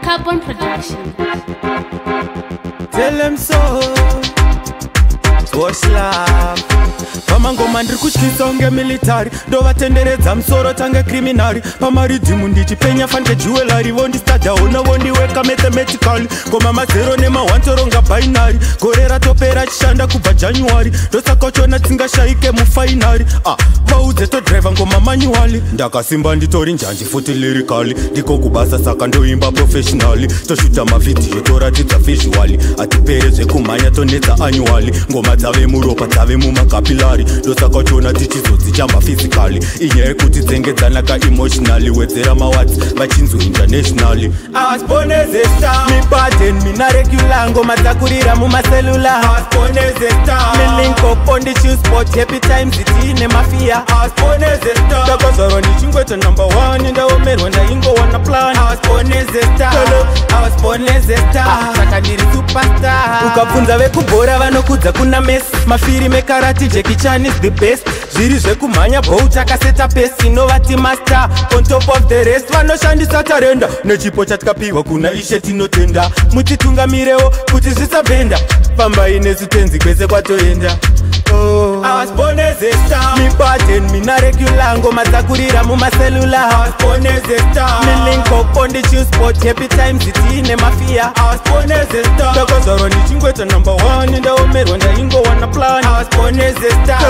Carbon Production. Tell them so. Love. Pamangoma ndiri kutyisa unge military ndovatenderedza musoro tange criminary pamaridhimu ndichipenya fanike jewelry vondistadhaona vondiweka mathematically ngoma mazero nema1 toronga binary gore ratopera chishanda kubva january ndosaka uchona tingashayike mufainary vaudze todriva ngoma manually ndakasimba nditori njanji futi lyrically ndiko kubasa saka ndoimba professionally toshuta mavhidhiyo toratidza visually atipere zvekumhanya tonetsa annually ngoma dzave muropa dzave mumakapilari ndosaka uchona tichizodzichamba physically inyaya yekuti dzengedzanaka emotionally wedzera mawards vachinzwa internationally. I was born as a star, me pattern, me na regular ngoma dzakurira mumaselula. I was born as a star, me link up on the shoe spot happy times itine mafia. I was born as a star, ndakazvarwa ndichingweta #1 ndaomerwa ndaingowana plan. I was born as a star, I was born as a star, saka ndiri superstar. Ukabvunza vekubhora vanokudza kuna Messi, mafiri mekarati Jackie Chan is the best. Zviri zvekumhanya bout akaseta pace inovati master on top of the rest. Vanoshandisa tarenda nechipo chatikapiwa kuna Ishe tinotenda. Mutitungamirewo kuti zvisabhenda, pambai nezitenzi kwese kwatoenda. I was born as a star, me pattern, me na regular ngoma dzakurira mumaselula. I was born as a star, me link up on the shoe spot happy times itine mafia. I was born as a star, ndakazvarwa ndichingweta #1 ndaomerwa ndaingowana plan. I was born as a star,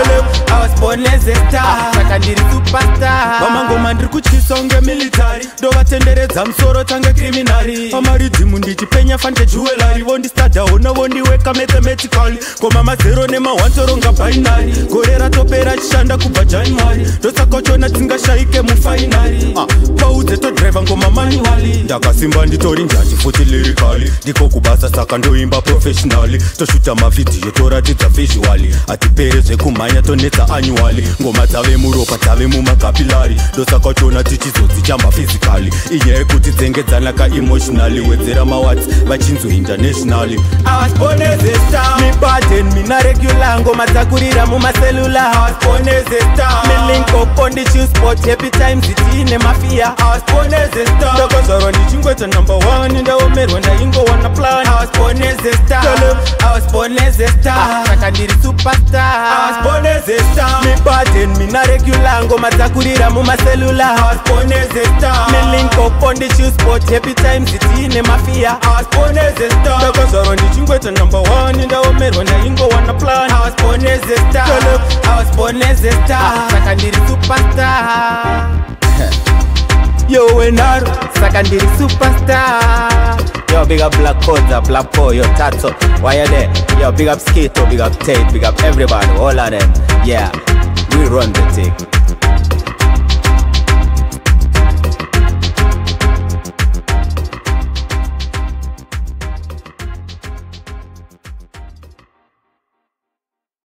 I was born as a star, saka ndiri superstar. Pamangoma ndiri kutyisa unge military ndovatenderedza musoro tange criminary pamaridhimu ndichipenya fanike jewelry vondistadhaona vondiweka mathematically ngoma mazero nema1 toronga binary gore ratopera chishanda kubva january ndosaka uchona tingashayike mufainary vaudze todriva ngoma manually ndakasimba nditori njanji futi lyrically ndiko kubasa saka ndoimba professionally toshuta mavhidhiyo toratidza visually atipere zvekumhanya tonetsa annually ngoma dzave muropa dzave mumakapilari ndosaka uchona tichizodzichamba physically inyaya yekuti dzengedzanaka emotionally wedzera mawards vachinzwa internationally. I was born as a star, me pattern, me na regular ngoma dzakurira mumaselula. I was born as a star, me link up on the shoe spot happy times itine mafia. I was born as a star, ndakazvarwa ndichingweta #1 ndaomerwa ndaingowana plan. I was born as a star, I was born as a star, saka ndiri superstar. I was born as a star, me pattern, me na regular ngoma dzakurira mumaselula. I was born as a star, me link up on the shoe spot happy times itine mafia. I was born as a star, ndakazvarwa ndichingweta #1 ndaomerwa ndaingowana plan. I was born as a star, I was born as a star, saka ndiri superstar. Yo wenaro, saka ndiri superstar. Yo big up Black Koza, Black Po, yo Tato, why you there? Yo big up Skito, big up Tate, big up everybody, all of them. Yeah, we run the thing.